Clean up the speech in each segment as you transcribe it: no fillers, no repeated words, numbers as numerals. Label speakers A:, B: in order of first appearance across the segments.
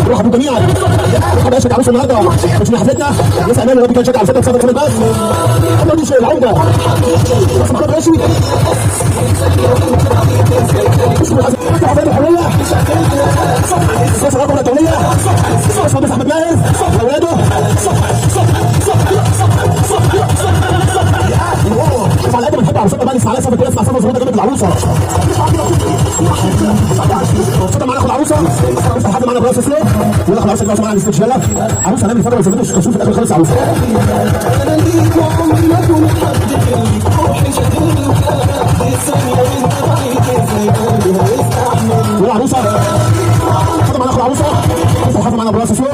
A: مرحبا جميعا. مرحبا يا عروس النهارده مش من حفلتنا ناس امان وربي كان شجع على الفتره بسبب الباس اما دي شيء العوده بس محمد راشد اسمه حسن الحريه سياسه الرقم الالكترونيه اسمه احمد ماهر واولاده شوف على قد ما نحب عروستنا بقى نسمع لها صفه كده نسمع صفه صغيره جنب العروسه صوتها معانا اخو العروسه لسه لحد معانا براس سلو ولا خلاص يا جماعه معانا الاستوديو شغاله عروسه هنعمل فتره ما نسيبوش نشوف في الاخر خالص عروسه والعروسه خد معانا اخو العروسه لسه لحد معانا براس سلو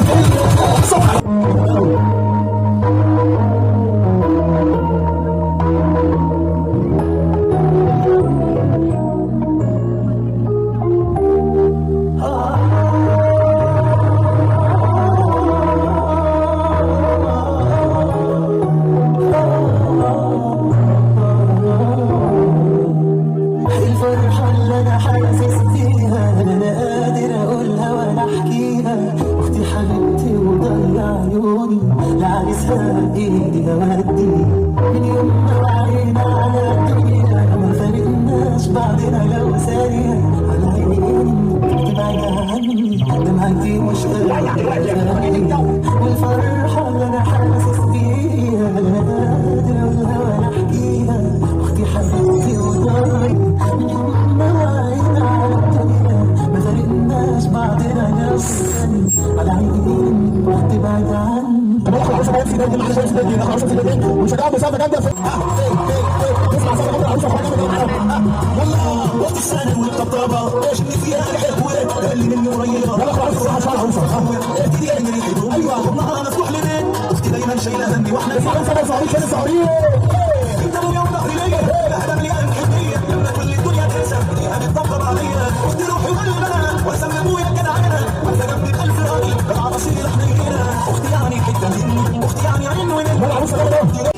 B: والفرحة اللي أنا حاسس بيها أنا قادر أقولها ولا أحكيها أختي حبيبتي وضهري من يوم ما وعينا على الدنيا ما فرقناش بعضنا نفسا على عينين تبعد عني.
A: طب اخو العروسه بقى في دي معانا شويه دي اخو العروسه في دي وشجعوا مسافه جامده اسمع صوت العروسه يلا وقت السنه والطبطبه ايش اللي فيها الحلوه اللي مني قريبه يلا اخو العروسه روح العروسه ايوه والله مفتوح لنا اختي دايما شايله همي واحنا في عروسه صغيرين كده صغيرين انت لو يوم ظهري ليا اهلا مليان حنيه لما كل الدنيا تنسى ايديها بتطبطب عليا اختي روحي وقلبنا واسم ابويا جدعنا وانت جنبك الف راجل بالعراصير حنينه اختي يعني حته مني اختي يعني عين وين العروسه يلا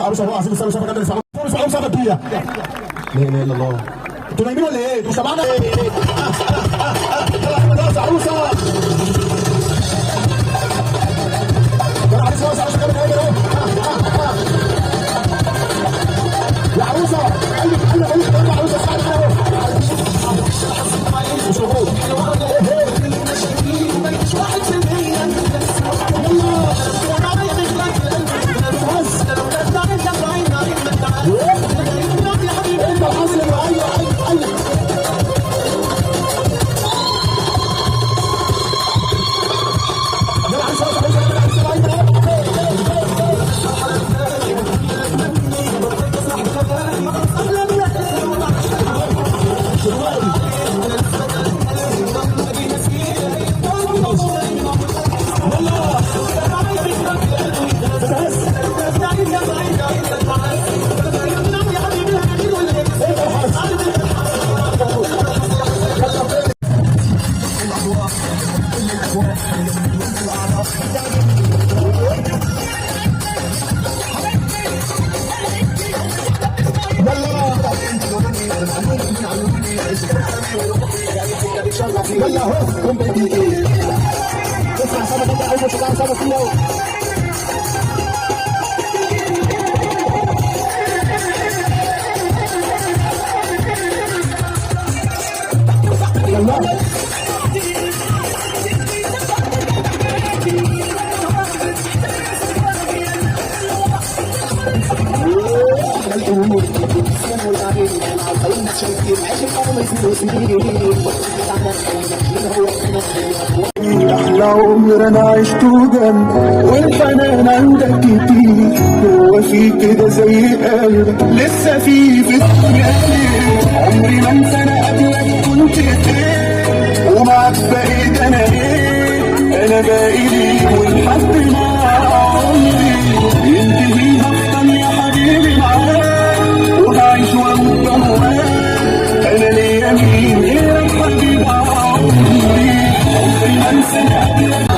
A: العروسه والله العظيم استنوا شافه جنب العروسه فورس العروسه بديه. لا اله الا الله. انتوا نايمين ولا ايه؟ انتوا مش سامعانا؟ يلا عروسه. يلا عروسه عروسه جنب العروسه اهو. يا عروسه ايوه عروسه اسمعني اهو. مش موجود. يلا هو قوم بدقيقة اسمع صوتك انت اول شجاع صوتك فيه اهو. يلا أحلى عمر أنا عشته جنبك والحنان عندك كتير. هو في كده زي قلبك لسه في الدنيا كتير. عمري ما انسى أنا قبلك كنت فين ومعاك بقيت أنا إيه. أنا باقي ليك ولحد ما عمري ينتهي هفضل يا حبيبي معاك وهعيش وأموت بهواك. أنا ليا مين غيرك حبيب عمري. عمري ما انسى قبلك